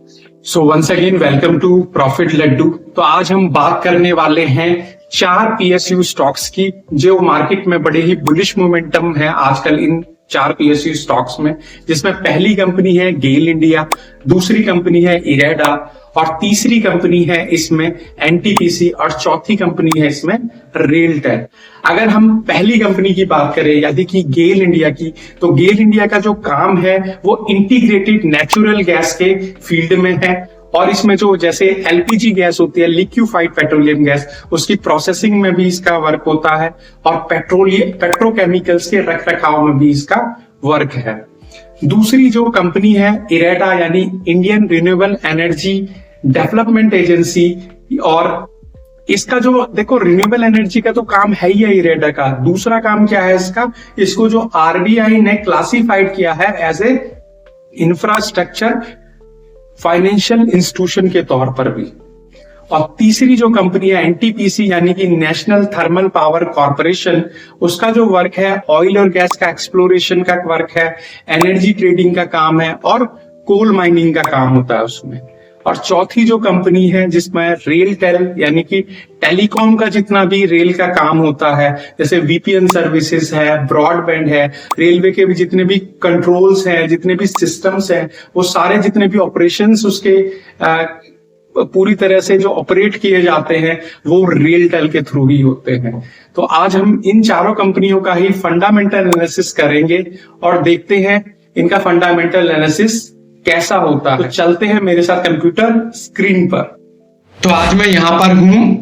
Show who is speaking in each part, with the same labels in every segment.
Speaker 1: So once again welcome to profit Laddu. तो आज हम बात करने वाले हैं 4 पीएसयू स्टॉक्स की जो मार्केट में बड़े ही बुलिश मोमेंटम है आजकल इन 4 पीएसयू स्टॉक्स में, जिसमें पहली कंपनी है गेल इंडिया, दूसरी कंपनी है इरेडा और तीसरी कंपनी है इसमें एनटीपीसी और चौथी कंपनी है इसमें रेलटेल। अगर हम पहली कंपनी की बात करें यानी कि गेल इंडिया की, तो गेल इंडिया का जो काम है वो इंटीग्रेटेड नेचुरल गैस के फील्ड में है और इसमें जो जैसे एलपीजी गैस होती है, लिक्विफाइड पेट्रोलियम गैस, उसकी प्रोसेसिंग में भी इसका वर्क होता है और पेट्रोकेमिकल्स के रख रखाव में भी इसका वर्क है। दूसरी जो कंपनी है इरेडा यानी Indian renewable energy development agency, और इसका जो देखो रिन्यूएबल एनर्जी का तो काम है ही है इरेडा का। दूसरा काम क्या है इसको जो आरबीआई ने क्लासिफाइड किया है as a infrastructure financial institution के तौर पर भी। और तीसरी जो कंपनी है एनटीपीसी यानी कि नेशनल थर्मल पावर कॉर्पोरेशन, उसका जो वर्क है ऑयल और गैस का एक्सप्लोरेशन का वर्क है, एनर्जी ट्रेडिंग का काम है और कोल माइनिंग का काम होता है उसमें। और चौथी जो कंपनी है जिसमें रेलटेल यानी कि टेलीकॉम का जितना भी रेल का काम होता है, जैसे वीपीएन सर्विसेज है, ब्रॉडबैंड है, रेलवे के भी जितने भी कंट्रोल्स हैं, जितने भी सिस्टम्स हैं, वो सारे जितने भी ऑपरेशंस उसके पूरी तरह से जो ऑपरेट किए जाते हैं वो रेलटेल के थ्रू ही होते हैं। तो आज हम इन चारों कंपनियों का ही फंडामेंटल एनालिसिस करेंगे और देखते हैं इनका फंडामेंटल एनालिसिस कैसा होता है। तो चलते हैं मेरे साथ कंप्यूटर स्क्रीन पर। तो आज मैं यहां पर हूं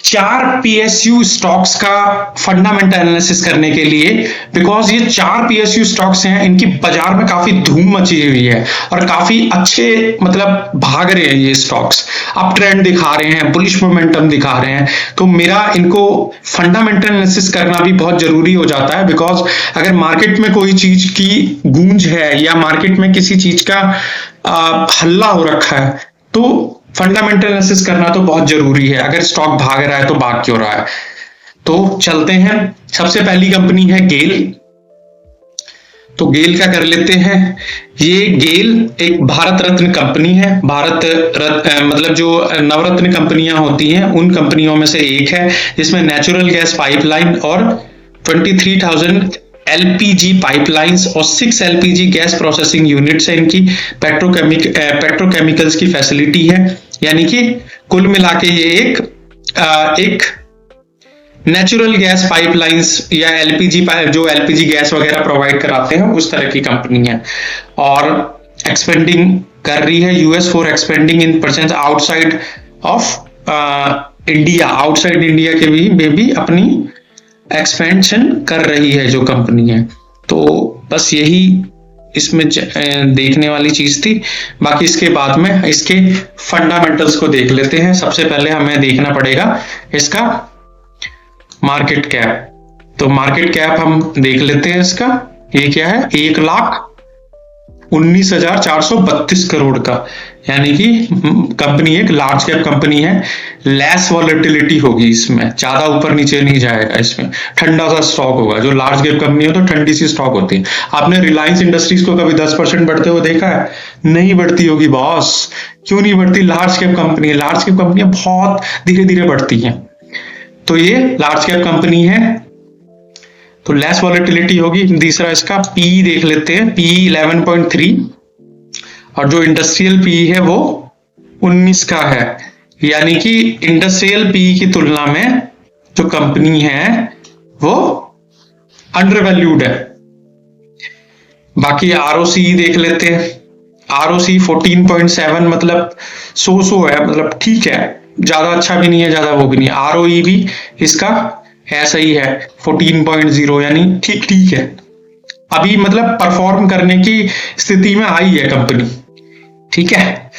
Speaker 1: 4 पीएसयू स्टॉक्स का फंडामेंटल एनालिसिस करने के लिए, बिकॉज ये 4 पीएसयू स्टॉक्स हैं, इनकी बाजार में काफी धूम मची हुई है और काफी अच्छे मतलब भाग रहे हैं ये स्टॉक्स, अप ट्रेंड दिखा रहे हैं, बुलिश मोमेंटम दिखा रहे हैं। तो मेरा इनको फंडामेंटल एनालिसिस करना भी बहुत जरूरी हो जाता है, बिकॉज अगर मार्केट में कोई चीज की गूंज है या मार्केट में किसी चीज का हल्ला हो रखा है तो फंडामेंटल एनालिसिस करना तो बहुत जरूरी है। अगर स्टॉक भाग रहा है तो भाग क्यों रहा है। तो चलते हैं, सबसे पहली कंपनी है गेल। तो गेल का कर लेते हैं। ये गेल एक भारत रत्न कंपनी है। भारत रत्न मतलब जो नवरत्न कंपनियां होती हैं उन कंपनियों में से एक है, जिसमें नेचुरल गैस पाइपलाइन और 23,000 एलपीजी पाइपलाइंस और 6 एलपीजी गैस प्रोसेसिंग यूनिट्स है इनकी। पेट्रोकेमिकल्स की फैसिलिटी है, यानी कि कुल मिला के ये एक नेचुरल गैस पाइपलाइंस या एलपीजी जो एलपीजी गैस वगैरह प्रोवाइड कराते हैं उस तरह की कंपनी है और एक्सपेंडिंग कर रही है US for expanding in percent outside of India. Outside India के भी अपनी एक्सपेंशन कर रही है जो कंपनी है। तो बस यही इसमें देखने वाली चीज थी। बाकी इसके बाद में इसके फंडामेंटल्स को देख लेते हैं। सबसे पहले हमें देखना पड़ेगा इसका मार्केट कैप। तो मार्केट कैप हम देख लेते हैं इसका। ये क्या है, 1,19,432 करोड़ का, यानी कि कंपनी एक लार्ज कैप कंपनी है। लेस वॉलेटिलिटी होगी इसमें, ज्यादा ऊपर नीचे नहीं जाएगा, इसमें ठंडा सा स्टॉक होगा। जो लार्ज कैप कंपनी है तो ठंडी सी स्टॉक होती है। आपने रिलायंस इंडस्ट्रीज को कभी 10% बढ़ते हुए देखा है? नहीं बढ़ती होगी बॉस। क्यों नहीं बढ़ती? लार्ज कैप कंपनी है। लार्ज कैप कंपनियां बहुत धीरे धीरे बढ़ती हैं। तो ये लार्ज कैप कंपनी है तो लेस वॉलेटिलिटी होगी। तीसरा इसका पी देख लेते हैं। पी 11.3 और जो इंडस्ट्रियल पी है वो 19 का है, यानी कि इंडस्ट्रियल पी की तुलना में जो कंपनी है वो अंडर वैल्यूड है। बाकी आरओसी देख लेते हैं। आरओसी 14.7 मतलब सो है, मतलब ठीक है, ज्यादा अच्छा भी नहीं है ज्यादा वो भी नहीं। आरओई भी इसका ऐसा ही है 14.0, यानी ठीक ठीक है, अभी मतलब परफॉर्म करने की स्थिति में आई है कंपनी, ठीक है।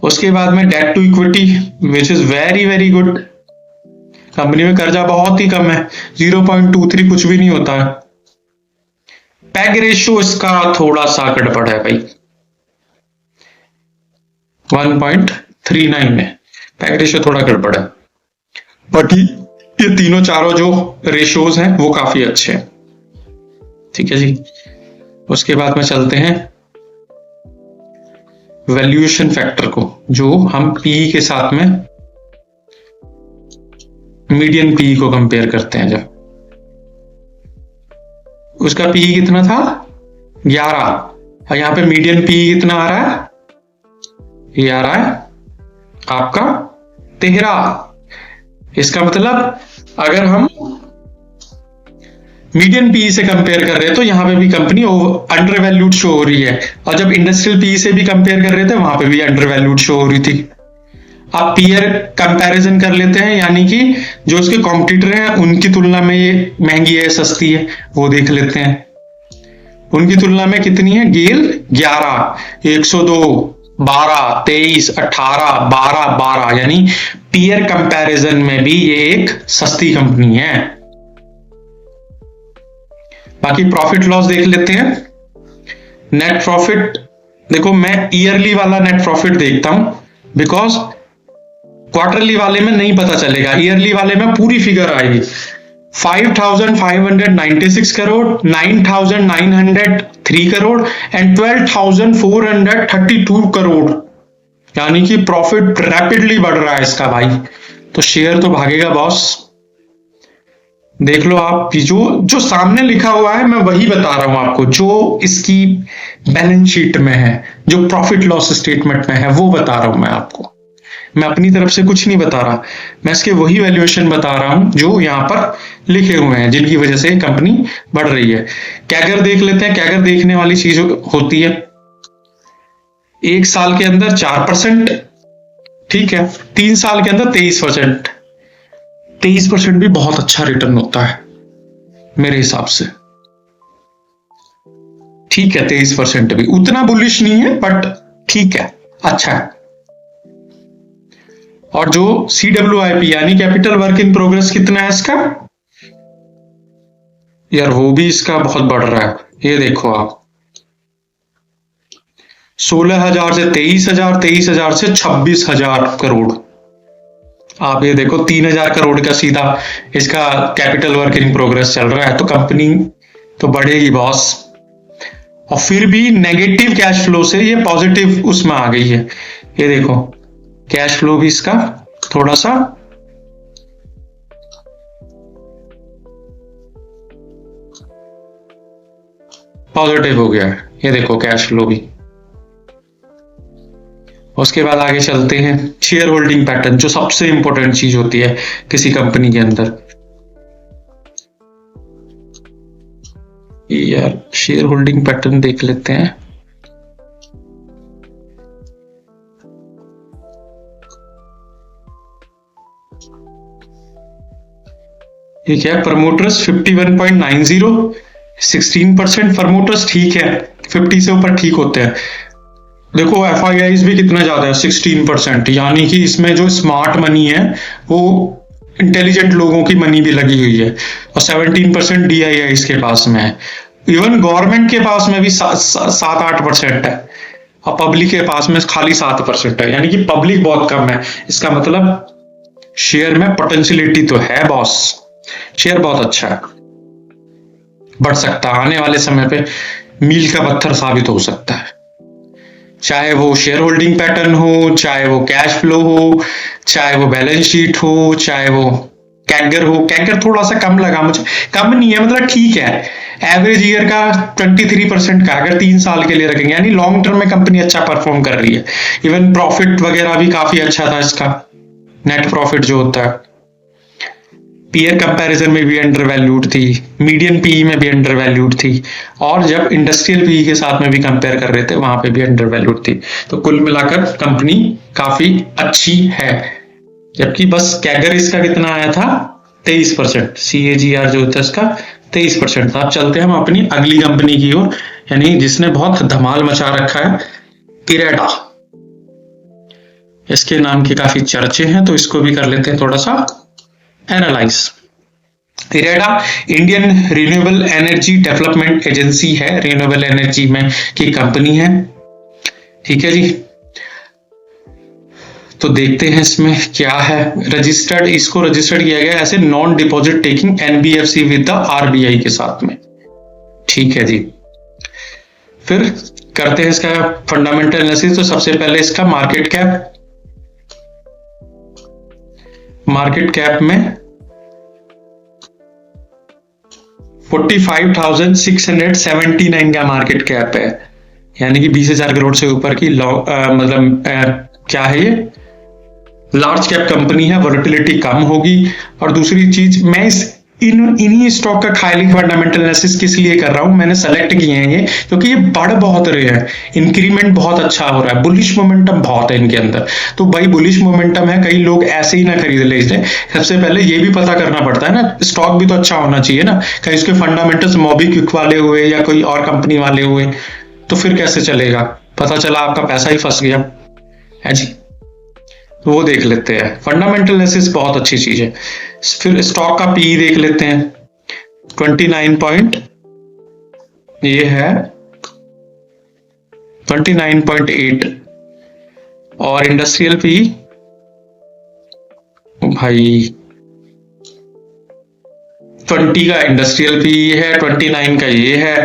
Speaker 1: उसके बाद में debt to equity which is very very good. Company में कर्जा बहुत ही कम है, 0.23, कुछ भी नहीं होता है। पैग रेशियो इसका थोड़ा सा गड़बड़ है भाई, 1.39 में पैग रेशियो थोड़ा गड़बड़ है। बाकी ये तीनों चारों जो रेशियोज हैं वो काफी अच्छे हैं, ठीक है जी। उसके बाद में चलते हैं वैल्यूएशन फैक्टर को, जो हम पीई के साथ में मीडियन पीई को कंपेयर करते हैं, जब उसका पीई कितना था 11 और यहां पे मीडियन पीई कितना आ रहा है, ये आ रहा है आपका 13। इसका मतलब अगर हम मीडियन पीई से कंपेयर कर रहे हैं तो यहां पे भी कंपनी अंडर वैल्यूड शो हो रही है, और जब इंडस्ट्रियल पीई से भी कंपेयर कर रहे थे वहां पे भी अंडर वैल्यूड शो हो रही थी। आप पीयर कंपैरिजन कर लेते हैं, यानी कि जो उसके कॉम्पिटिटर हैं उनकी तुलना में ये महंगी है सस्ती है, वो देख लेते हैं। उनकी तुलना में कितनी है, गेल 11, 102, 12, 23, 18, 12, 12, यानी पीयर कंपैरिजन में भी ये एक सस्ती कंपनी है। बाकी प्रॉफिट लॉस देख लेते हैं। नेट प्रॉफिट देखो, मैं ईयरली वाला नेट प्रॉफिट देखता हूं, बिकॉज क्वार्टरली वाले में नहीं पता चलेगा, ईयरली वाले में पूरी फिगर आएगी। 5,596 करोड़, 9,903 करोड़ एंड 12,432 करोड़, यानी कि प्रॉफिट रैपिडली बढ़ रहा है इसका भाई, तो शेयर तो भागेगा बॉस। देख लो आप, जो सामने लिखा हुआ है मैं वही बता रहा हूं आपको, जो इसकी बैलेंस शीट में है, जो प्रॉफिट लॉस स्टेटमेंट में है वो बता रहा हूं मैं आपको। मैं अपनी तरफ से कुछ नहीं बता रहा, मैं इसके वही वैल्यूएशन बता रहा हूं जो यहां पर लिखे हुए हैं, जिनकी वजह से कंपनी बढ़ रही है। कैगर देख लेते हैं। कैगर देखने वाली चीज होती है, एक साल के अंदर 4%, ठीक है, 3 साल के अंदर 23%। 23% भी बहुत अच्छा रिटर्न होता है मेरे हिसाब से, ठीक है। 23% भी उतना बुलिश नहीं है, बट ठीक है, अच्छा है। और जो CWIP यानी कैपिटल वर्क इन प्रोग्रेस कितना है इसका, यार वो भी इसका बहुत बढ़ रहा है। ये देखो आप, 16,000 से 23,000, 23,000 से 26,000 करोड़। आप ये देखो 3,000 करोड़ का सीधा इसका कैपिटल वर्क इन प्रोग्रेस चल रहा है, तो कंपनी तो बढ़ेगी बॉस। और फिर भी नेगेटिव कैश फ्लो से ये पॉजिटिव उसमें आ गई है। ये देखो कैश फ्लो भी इसका थोड़ा सा पॉजिटिव हो गया है। ये देखो कैश फ्लो भी। उसके बाद आगे चलते हैं, शेयर होल्डिंग पैटर्न, जो सबसे इंपॉर्टेंट चीज होती है किसी कंपनी के अंदर। यार शेयर होल्डिंग पैटर्न देख लेते हैं। ये क्या है, प्रमोटर्स 51.90, 16% प्रमोटर्स, ठीक है, 50 से ऊपर ठीक होते हैं। देखो FIIs भी कितना ज्यादा है, 16%, यानी कि इसमें जो स्मार्ट मनी है वो इंटेलिजेंट लोगों की मनी भी लगी हुई है। और 17% DIIs के पास में है। इवन गवर्नमेंट के पास में भी 7-8% है, और पब्लिक के पास में खाली 7% है, यानी कि पब्लिक बहुत कम है। इसका मतलब शेयर में पोटेंशियलिटी तो है बॉस, शेयर बहुत अच्छा है, बढ़ सकता है, आने वाले समय पे मील का पत्थर साबित हो सकता है। चाहे वो शेयर होल्डिंग पैटर्न हो, चाहे वो कैश फ्लो हो, चाहे वो बैलेंस शीट हो, चाहे वो कैगर हो। कैगर थोड़ा सा कम लगा मुझे, कम नहीं है मतलब ठीक है, एवरेज ईयर का 23% का अगर 3 साल के लिए रखेंगे, यानी लॉन्ग टर्म में कंपनी अच्छा परफॉर्म कर रही है। इवन प्रॉफिट वगैरह भी काफी अच्छा था इसका, नेट प्रॉफिट जो होता है। पीयर कंपैरिजन में भी अंडर वैल्यूड थी, मीडियन पीई में भी अंडर वैल्यूड थी, और जब इंडस्ट्रियल पीई के साथ में भी कंपेयर कर रहे थे वहां पे भी अंडर वैल्यूड थी। तो कुल मिलाकर कंपनी काफी अच्छी है। जबकि बस कैगर इसका कितना आया था, 23%, CAGR जो था इसका 23% था। अब चलते हैं हम अपनी अगली कंपनी की ओर, यानी जिसने बहुत धमाल मचा रखा है, इरेडा। इसके नाम के काफी चर्चे हैं, तो इसको भी कर लेते हैं थोड़ा सा analyse. IREDA Indian renewable energy development agency है, रिन्यूएबल एनर्जी में की कंपनी है, ठीक है जी। तो देखते हैं इसमें क्या है। रजिस्टर्ड, इसको रजिस्टर्ड किया गया ऐसे non deposit taking NBFC with the RBI के साथ में, ठीक है जी। फिर
Speaker 2: करते हैं इसका फंडामेंटल एनालिसिस। तो सबसे पहले इसका मार्केट कैप में 45,679 का मार्केट कैप है, यानी कि 20,000 करोड़ से ऊपर की क्या है ये लार्ज कैप कंपनी है, वोलेटिलिटी कम होगी। और दूसरी चीज, मैं इन्हीं स्टॉक का खाली फंडामेंटल एनालिसिस किस लिए कर रहा हूं, मैंने सेलेक्ट किए हैं ये क्योंकि ये बढ़ बहुत रहे हैं, इंक्रीमेंट बहुत अच्छा हो रहा है, बुलिश मोमेंटम बहुत है इनके अंदर। तो भाई बुलिश मोमेंटम है, कई लोग ऐसे ही ना खरीद ले इसे। सबसे पहले ये भी पता करना पड़ता है ना, स्टॉक भी तो अच्छा होना चाहिए ना, कहीं उसके फंडामेंटल्स मोबीक्विक वाले हुए या कोई और कंपनी वाले हुए तो फिर कैसे चलेगा। पता चला आपका पैसा ही फंस गया है जी। वो देख लेते हैं, फंडामेंटल एनालिसिस बहुत अच्छी चीज है। फिर स्टॉक का पी देख लेते हैं, 29 पॉइंट, ये है 29.8। और इंडस्ट्रियल पी भाई 20 का इंडस्ट्रियल पी है, 29 का ये है।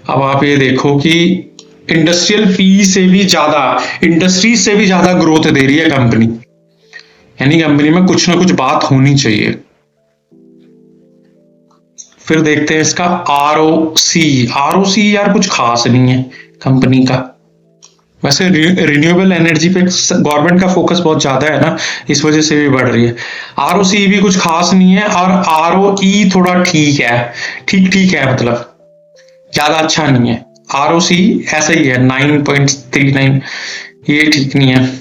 Speaker 2: अब आप ये देखो कि इंडस्ट्रियल पी से भी ज्यादा, इंडस्ट्री से भी ज्यादा ग्रोथ दे रही है कंपनी, यानी कंपनी में कुछ ना कुछ बात होनी चाहिए। फिर देखते हैं इसका आरओसी यार कुछ खास नहीं है कंपनी का। वैसे रिन्यूएबल एनर्जी पे गवर्नमेंट का फोकस बहुत ज्यादा है ना, इस वजह से भी बढ़ रही है। आरओसी भी कुछ खास नहीं है, और आरओई थोड़ा ठीक है, ठीक है, मतलब ज्यादा अच्छा नहीं है। आरओसी ऐसा ही है 9.39, ये ठीक नहीं है।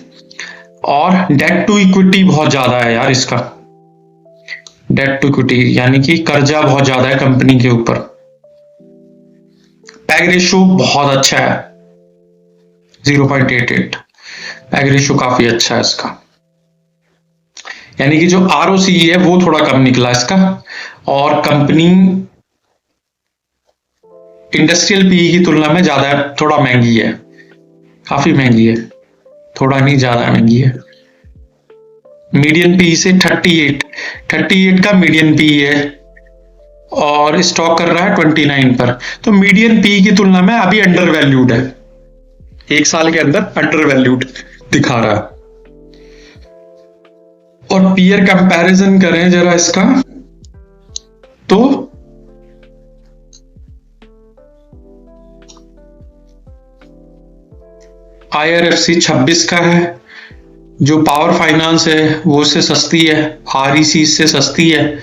Speaker 2: और डेट टू इक्विटी बहुत ज्यादा है यार इसका, डेट टू इक्विटी यानी कि कर्जा बहुत ज्यादा है कंपनी के ऊपर। पैग रेशियो बहुत अच्छा है 0.88, पैग रेशियो काफी अच्छा है इसका, यानी कि जो आरओसी है वो थोड़ा कम निकला इसका। और कंपनी इंडस्ट्रियल पी की तुलना में ज्यादा थोड़ा महंगी है, काफी महंगी है, थोड़ा नहीं ज्यादा महंगी है। मीडियन पी से 38 का मीडियन पी है, और स्टॉक कर रहा है 29 पर। तो मीडियन पी की तुलना में अभी अंडर वैल्यूड है, एक साल के अंदर अंडर वैल्यूड दिखा रहा है। और पीयर कंपैरिजन करें जरा इसका, तो IRFC 26 का है, जो पावर फाइनेंस है वो इससे सस्ती है, REC इससे सस्ती है,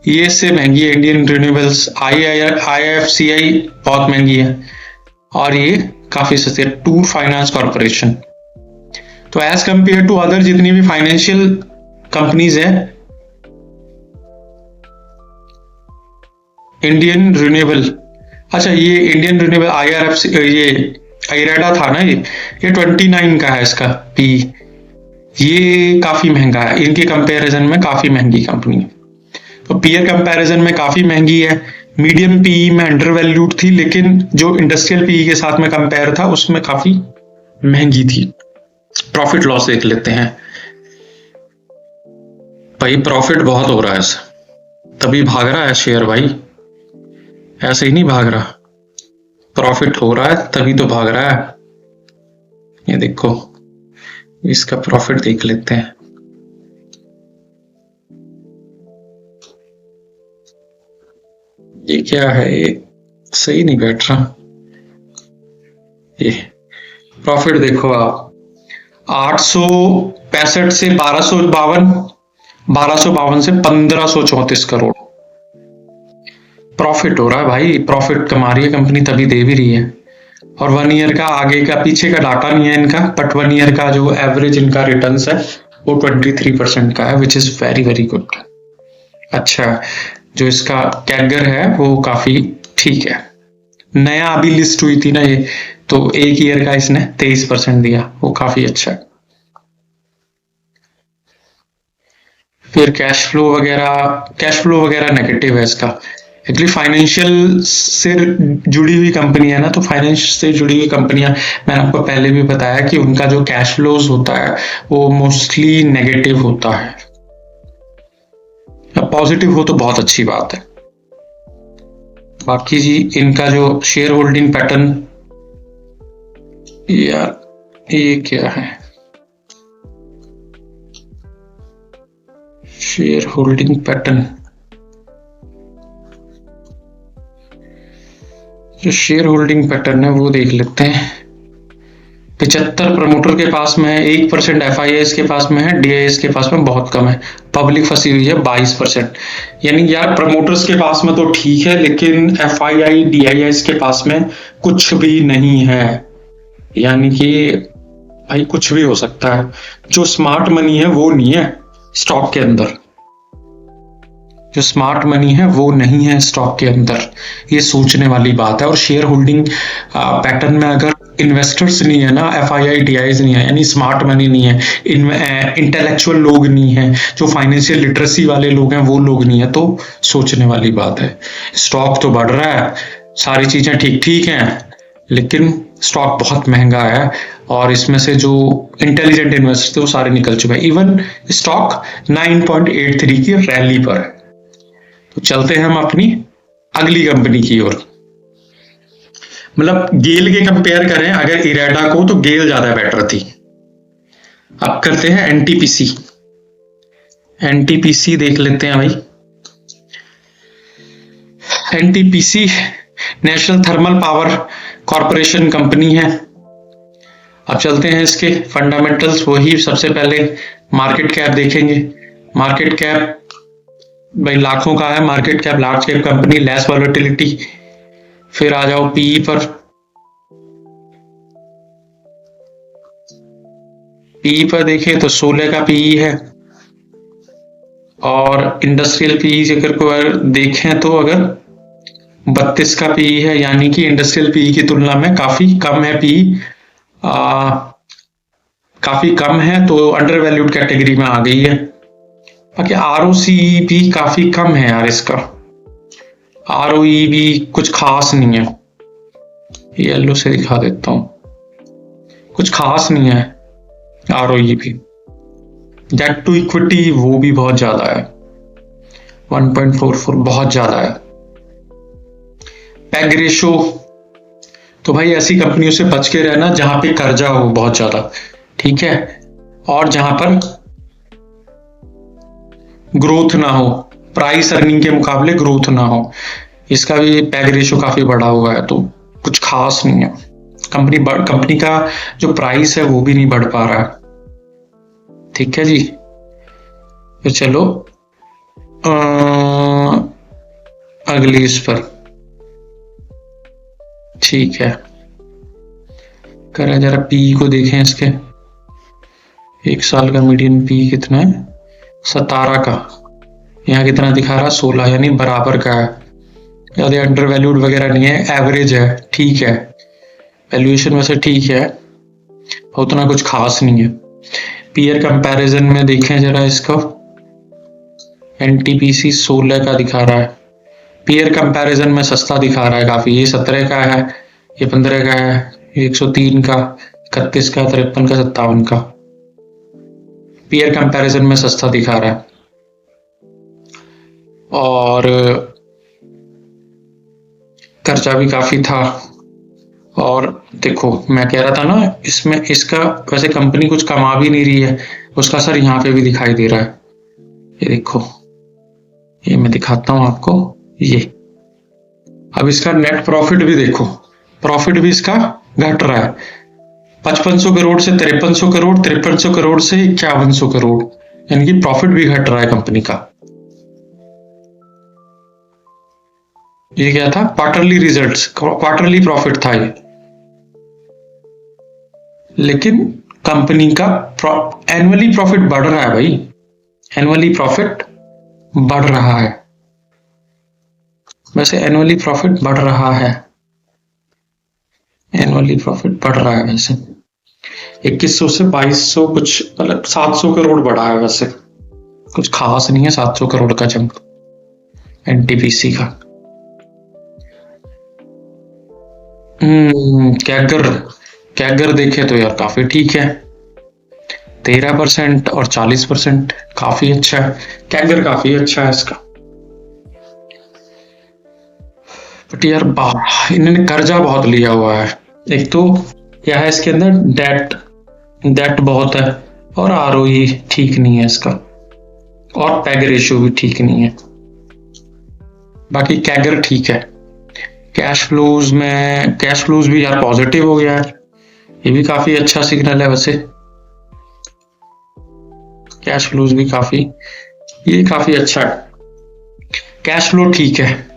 Speaker 2: ये इससे महंगी है। इंडियन रिन्यूएबल्स IFCI बहुत महंगी है, और ये काफी सस्ती है, टूर फाइनेंस कॉर्पोरेशन। तो एज कंपेयर टू अदर जितनी भी फाइनेंशियल कंपनीज है, इंडियन रिन्यूएबल, अच्छा ये इंडियन रिन्यूएबल IRFC, ये IREDA था ना, ये 29 का है इसका पी, ये काफी महंगा है, इनके कंपैरिजन में काफी महंगी कंपनी है। तो पीयर कंपैरिजन में काफी महंगी है। मीडियम पी में अंडर वैल्यूड थी, लेकिन जो इंडस्ट्रियल पी के साथ में कंपेयर था उसमें काफी महंगी थी। प्रॉफिट लॉस देख लेते हैं भाई, प्रॉफिट बहुत हो रहा है, तभी भाग रहा है शेयर भाई, ऐसे ही नहीं भाग रहा, प्रॉफिट हो रहा है तभी तो भाग रहा है। ये देखो इसका प्रॉफिट देख लेते हैं, ये क्या है, ये सही नहीं बैठ रहा। ये प्रॉफिट देखो आप, 865 से 1252 से 1534 करोड़ प्रॉफिट हो रहा है भाई। प्रॉफिट कमा रही है कंपनी, तभी दे भी रही है। और 1 ईयर का आगे का पीछे का डाटा नहीं है इनका, बट 1 ईयर का जो एवरेज इनका रिटर्न्स है वो 23% का है, विच इज वेरी वेरी गुड। अच्छा, जो इसका कैगर है वो काफी ठीक है। नया अभी लिस्ट हुई थी ना ये, तो 1 ईयर का इसने 23% दिया, वो काफी अच्छा है। फिर कैश फ्लो वगैरह नेगेटिव है इसका। एक्चुअली फाइनेंशियल से जुड़ी हुई कंपनी है ना, तो फाइनेंस से जुड़ी हुई कंपनियां, मैंने आपको पहले भी बताया कि उनका जो कैश फ्लोज होता है वो मोस्टली नेगेटिव होता है। अब पॉजिटिव हो तो बहुत अच्छी बात है। बाकी जी इनका जो शेयर होल्डिंग पैटर्न यार ये क्या है, शेयर होल्डिंग पैटर्न। जो शेयर होल्डिंग पैटर्न है वो देख लेते हैं। 75 प्रमोटर के पास में है, 1% FIIs के पास में है, DIS के पास में बहुत कम है, पब्लिक फंसी हुई है 22%। यानी यार प्रमोटर्स के पास में तो ठीक है, लेकिन FII DIS के पास में कुछ भी नहीं है। यानी कि भाई कुछ भी हो सकता है, जो स्मार्ट मनी है वो नहीं है स्टॉक के अंदर, जो स्मार्ट मनी है वो नहीं है स्टॉक के अंदर। ये सोचने वाली बात है। और शेयर होल्डिंग पैटर्न में अगर इन्वेस्टर्स नहीं है ना, FII DIs नहीं है, यानी स्मार्ट मनी नहीं है, इंटेलेक्चुअल लोग नहीं है, जो फाइनेंशियल लिटरेसी वाले लोग हैं वो लोग नहीं है, तो सोचने वाली बात है। स्टॉक तो बढ़ रहा है, सारी चीजें ठीक ठीक हैं, लेकिन स्टॉक बहुत महंगा है और इसमें से जो इंटेलिजेंट इन्वेस्टर थे वो सारे निकल चुके हैं। इवन स्टॉक 9.83 की रैली पर है। तो चलते हैं हम अपनी अगली कंपनी की ओर। मतलब गेल के कंपेयर करें अगर इरेडा को, तो गेल ज्यादा बेटर थी। अब करते हैं NTPC। NTPC देख लेते हैं भाई। NTPC national thermal power corporation company है। अब चलते हैं इसके फंडामेंटल्स। वही सबसे पहले मार्केट कैप देखेंगे। मार्केट कैप भाई लाखों का है market cap, large cap company, less volatility. फिर आ जाओ PE पर। PE पर देखें तो 16 का PE है, और इंडस्ट्रियल PE अगर को देखें तो अगर 32 का PE है, यानी कि इंडस्ट्रियल PE की तुलना में काफी कम है PE, काफी कम है, तो अंडर वैल्यूड कैटेगरी में आ गई है। बाकी ROCE भी काफी कम है यार इसका, ROE भी कुछ खास नहीं है। येलो से दिखा देता हूं, कुछ खास नहीं है ROE भी। डेट टू इक्विटी वो भी बहुत ज्यादा है, 1.44 बहुत ज्यादा है। पैग रेशो तो भाई ऐसी कंपनियों से बच के रहना जहां पे कर्जा हो बहुत ज्यादा, ठीक है, और जहां पर ग्रोथ ना हो, प्राइस अर्निंग के मुकाबले ग्रोथ ना हो। इसका भी पैग रेशो काफी बड़ा हुआ है, तो कुछ खास नहीं है। कंपनी का जो प्राइस है वो भी नहीं बढ़ पा रहा है, ठीक है जी। तो चलो अगली इस पर, ठीक है, करें जरा PE को देखें इसके। 1 साल का मीडियन PE कितना है, 17 का। यहाँ कितना दिखा रहा, 16, यानी बराबर का है, ज्यादा अंडर वैल्यूड वगैरह नहीं है, एवरेज है, ठीक है। वैल्यूएशन वैसे ठीक है, उतना कुछ खास नहीं है। पीयर कंपैरिजन में देखें जरा इसको, NTPC 16 का दिखा रहा है, पीयर कंपैरिजन में सस्ता दिखा रहा है काफी। ये 17 का है, ये 15 का है, ये 103 का, 31 का, 53 का, 57 का, पीयर कंपैरिजन में सस्ता दिखा रहा है। और खर्चा भी काफी था। और देखो मैं कह रहा था ना, इसमें इसका वैसे कंपनी कुछ कमा भी नहीं रही है, उसका असर यहाँ पे भी दिखाई दे रहा है। ये देखो, ये मैं दिखाता हूं आपको, ये अब इसका नेट प्रॉफिट भी देखो, प्रॉफिट भी इसका घट रहा है, 5500 करोड़ से 5300 करोड़, 5300 करोड़ से 5100 करोड़, यानी कि प्रॉफिट भी घट रहा है कंपनी का। ये क्या था, क्वार्टरली रिजल्ट्स, क्वार्टरली प्रॉफिट था ये, लेकिन कंपनी का एनुअली प्रॉफिट बढ़ रहा है भाई, एनुअली प्रॉफिट बढ़ रहा है। वैसे एनुअली प्रॉफिट बढ़ रहा है, एनुअली प्रॉफिट बढ़ रहा है वैसे 2100 से 2200, कुछ मतलब 700 करोड़ बढ़ा है, वैसे कुछ खास नहीं है 700 करोड़ का जंप NTPC का। कैगर देखे तो यार काफी ठीक है, 13% और 40%, काफी अच्छा है, कैगर काफी अच्छा है इसका। बट यार इन्होंने कर्जा बहुत लिया हुआ है, एक तो क्या है इसके अंदर, डेट बहुत है, और आरओई ठीक नहीं है इसका, और पैग रेशियो भी ठीक नहीं है। बाकी कैगर ठीक है। कैश फ्लोज भी यार पॉजिटिव हो गया है, ये भी काफी अच्छा सिग्नल है वैसे। कैश फ्लोज भी ये काफी अच्छा है। कैश फ्लो ठीक है।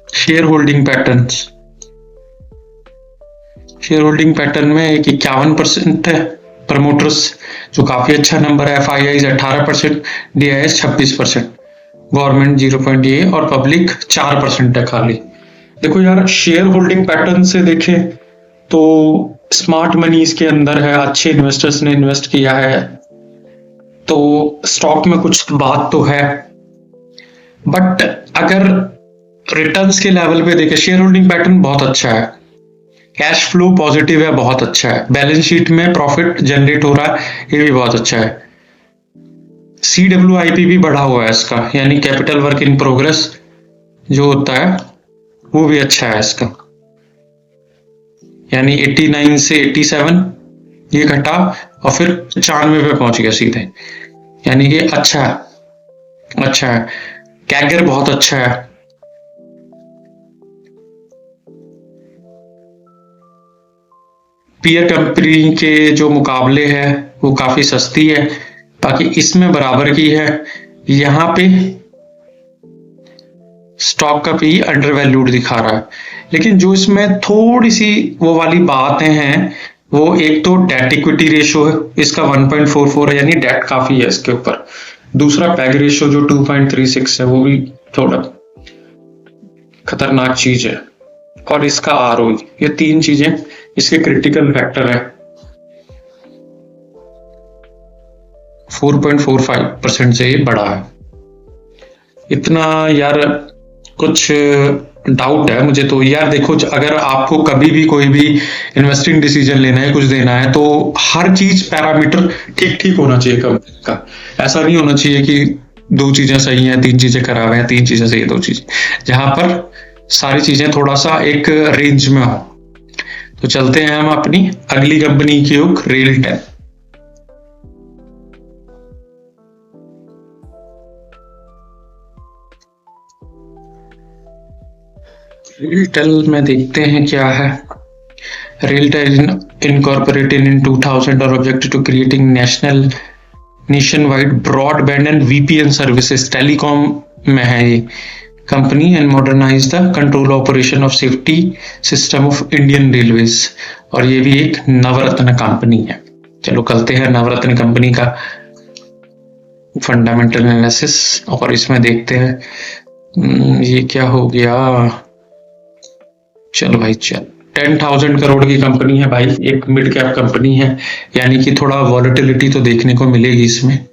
Speaker 2: शेयर होल्डिंग पैटर्न में एक 51% है प्रमोटर्स, जो काफी अच्छा नंबर है। FIIs 18%, DIS 26%, गवर्नमेंट 0.8 और पब्लिक 4% है खाली। देखो यार, शेयर होल्डिंग पैटर्न से देखें तो स्मार्ट मनी इसके अंदर है, अच्छे इन्वेस्टर्स ने इन्वेस्ट किया है, तो स्टॉक में कुछ बात तो है। बट अगर रिटर्न्स के लेवल पे देखें, शेयर होल्डिंग पैटर्न बहुत अच्छा है, कैश फ्लो पॉजिटिव है, बहुत अच्छा है, बैलेंस शीट में प्रॉफिट जनरेट हो रहा है, ये भी बहुत अच्छा है। CWIP भी बढ़ा हुआ है इसका, यानी कैपिटल वर्क इन प्रोग्रेस जो होता है वो भी अच्छा है इसका, यानी 89 से 87 ये घटा और फिर 95 पे पहुंच गया सीधे, यानी कि अच्छा है। कैगर बहुत अच्छा है। पीयर कंपनी के जो मुकाबले है वो काफी सस्ती है, बाकी इसमें बराबर की है। यहाँ पे स्टॉक का पी अंडर वैल्यूड दिखा रहा है, लेकिन जो इसमें थोड़ी सी वो वाली बातें हैं, वो एक तो डेट इक्विटी रेशियो है इसका 1.44 है, यानी डेट काफी है इसके ऊपर। दूसरा पैग रेशियो जो 2.36 है, वो भी थोड़ा खतरनाक चीज है। और इसका ROE, ये तीन चीजें इसके क्रिटिकल फैक्टर है। 4.45% से ये बड़ा है। इतना यार कुछ डाउट है मुझे तो यार। देखो, अगर आपको कभी भी कोई भी इन्वेस्टिंग डिसीजन लेना है, कुछ देना है, तो हर चीज पैरामीटर ठीक ठीक होना चाहिए कंपनी का। ऐसा नहीं होना चाहिए कि दो चीजें सही हैं, तीन चीजें खराब हैं, तीन चीजें सही है, दो चीजें, जहां पर सारी चीजें थोड़ा सा एक रेंज में हो। तो चलते हैं हम अपनी अगली कंपनी की ओर, रेलटेल। रेलटेल में देखते हैं क्या है। रेलटेल incorporated in 2000 और objected to creating nationwide broadband and VPN services, telecom में है ये company, and modernise the control operation of safety system of Indian railways. और ये भी एक नवरत्न कंपनी है। चलो करते हैं नवरत्न कंपनी का फंडामेंटल एनालिसिस, और इसमें देखते हैं ये क्या हो गया। चलो भाई चल, 10,000 करोड़ की कंपनी है भाई, एक मिड कैप कंपनी है, यानी कि थोड़ा वॉलेटिलिटी तो देखने को मिलेगी इसमें।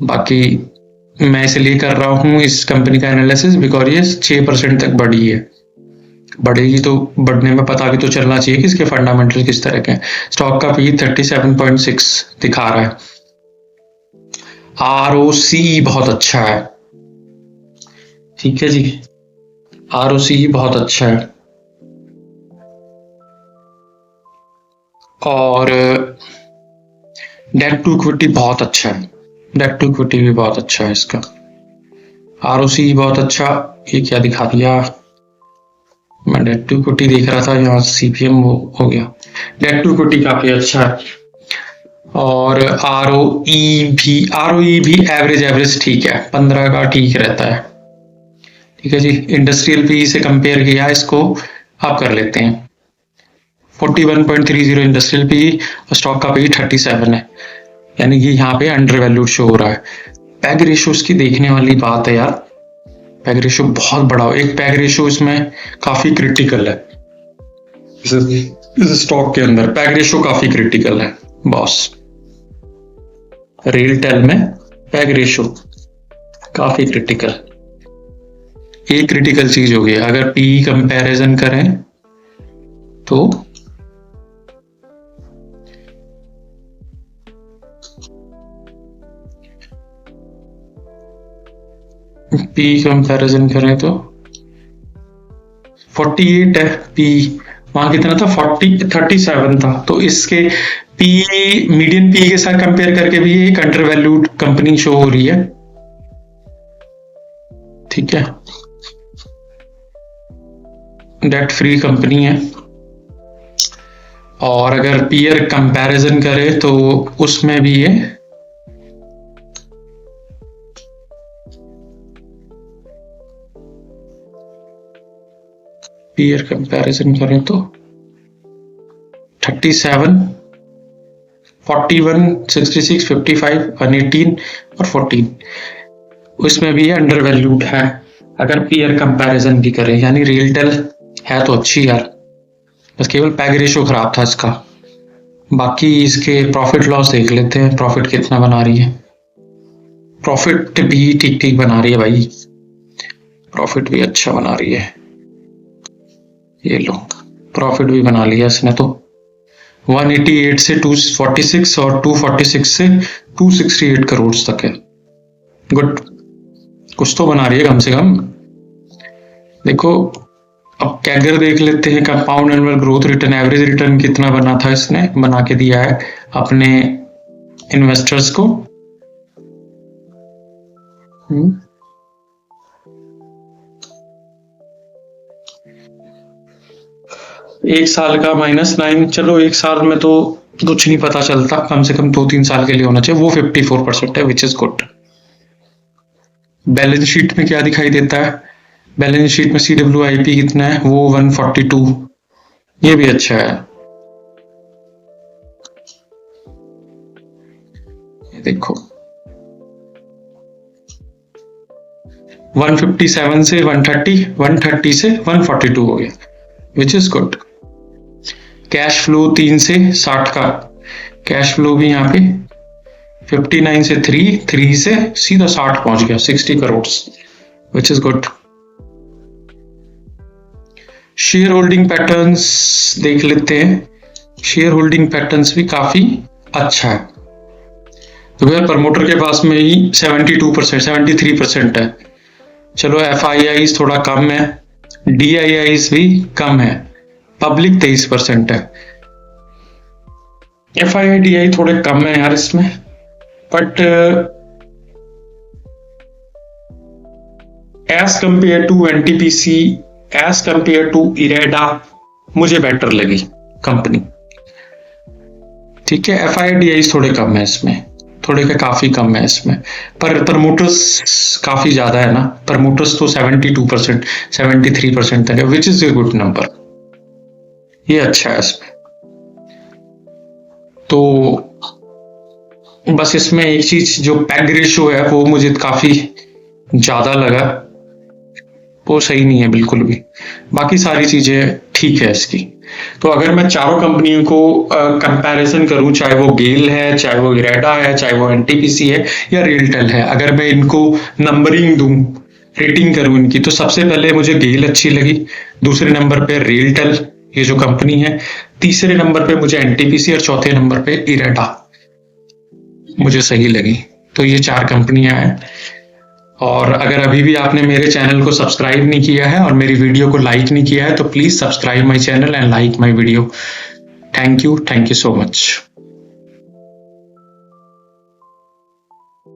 Speaker 2: बाकी मैं इसलिए कर रहा हूं इस कंपनी का एनालिसिस बिकॉज ये 6% तक बढ़ी है। बढ़ेगी तो बढ़ने में पता भी तो चलना चाहिए कि इसके फंडामेंटल किस तरह के हैं। स्टॉक का पी 37.6 दिखा रहा है। ROC बहुत अच्छा है, ठीक है जी, ROC बहुत अच्छा है। और डेट टू इक्विटी बहुत अच्छा है, डेट टू इक्विटी भी बहुत अच्छा है इसका। ROC बहुत अच्छा, ये क्या दिखा दिया, मैं डेट टू इक्विटी देख रहा था, यहाँ CPM हो गया। डेट टू इक्विटी काफी अच्छा है। और ROE भी एवरेज ठीक है, 15 का ठीक रहता है, ठीक है जी। इंडस्ट्रियल पी से कंपेयर किया इसको आप कर लेते हैं, 41.30 इंडस्ट्रियल पी और स्टॉक का पी 37 है, यानी कि यहाँ पे अंडर वैल्यूड शो हो रहा है। पैग रेशियोज की देखने वाली बात है यार, पैग रेशियो बहुत बड़ा हो, एक पैग रेशियो इसमें काफी क्रिटिकल है, इस स्टॉक के अंदर पैग रेशियो काफी क्रिटिकल है बॉस। रेलटेल में पैग रेशियो काफी क्रिटिकल, एक क्रिटिकल चीज हो गई। अगर पी कंपैरिजन करें तो पी कंपैरिजन करें तो 48 है पी, वहां कितना था 37 था, तो इसके पी मीडियन पी के साथ कंपेयर करके भी एक अंडर वैल्यूड कंपनी शो हो रही है। ठीक है, डेट फ्री कंपनी है। और अगर पीयर कंपैरिजन करें तो उसमें भी है पीयर कंपैरिजन करें तो 37, 41, 66, 55, 118 और 14, उसमें भी अंडर वैल्यूड है अगर पीयर कंपैरिजन भी करें। यानी रियलटेल है तो अच्छी यार, बस केवल पैग रेशो खराब था इसका। बाकी इसके प्रॉफिट लॉस देख लेते हैं, प्रॉफिट कितना बना रही है। प्रॉफिट भी ठीक ठीक बना रही है भाई, प्रॉफिट भी अच्छा बना रही है। ये लो, प्रॉफिट भी बना लिया इसने तो 188 से 246 और 246 से 268 करोड़ तक है। गुड, कुछ तो बना रही है कम से कम। देखो अब कैगर देख लेते हैं, compound annual growth return, average return कितना बना था इसने, बना के दिया है अपने इन्वेस्टर्स को। एक साल का -9, चलो एक साल में तो कुछ नहीं पता चलता, कम से कम 2-3 साल के लिए होना चाहिए। वो 54% है, which is good. Balance sheet में क्या दिखाई देता है, बैलेंस शीट में CWIP कितना है, वो 142, ये भी अच्छा है। ये देखो 157 से 130, 130 से 142 हो गया, which is good. Cash flow 3 से 60 का कैश फ्लो भी यहाँ पे 59 से 3 से सीधा 60 पहुंच गया, 60 crore, which is good. Share holding patterns देख लेते हैं, शेयर होल्डिंग पैटर्न्स भी काफी अच्छा है। तो भैया प्रमोटर के पास में ही 72%, 73% है। चलो FIIs थोड़ा कम है, DIIs भी कम है, पब्लिक 23% है। FII DI थोड़े कम है यार इसमें, but as compare to NTPC, as compare to IREDA मुझे बेटर लगी कंपनी। ठीक है, FII DIs थोड़े कम है इसमें, थोड़े का काफी कम है इसमें, पर प्रमोटर्स काफी ज्यादा है ना। प्रमोटर्स तो 72%, 73% तक है, which is a good number, ये अच्छा है इसमें। तो बस इसमें एक चीज जो पैग रेशो है वो मुझे काफी ज्यादा लगा, वो सही नहीं है बिल्कुल भी। बाकी सारी चीजें ठीक है इसकी। तो अगर मैं चारों कंपनियों को कंपैरिजन करूं, चाहे वो गेल है, चाहे वो इरेडा है, चाहे वो NTPC है या रियलटेल है, अगर मैं इनको नंबरिंग दूं, रेटिंग करूं इनकी, तो सबसे पहले मुझे गेल अच्छी लगी, दूसरे नंबर पे रियलटेल ये जो कंपनी है, तीसरे नंबर पे मुझे NTPC और चौथे नंबर पे इरेडा मुझे सही लगी। तो ये 4 कंपनियां हैं। और अगर अभी भी आपने मेरे चैनल को सब्सक्राइब नहीं किया है और मेरी वीडियो को लाइक नहीं किया है, तो please subscribe my channel and like my video. Thank you so much.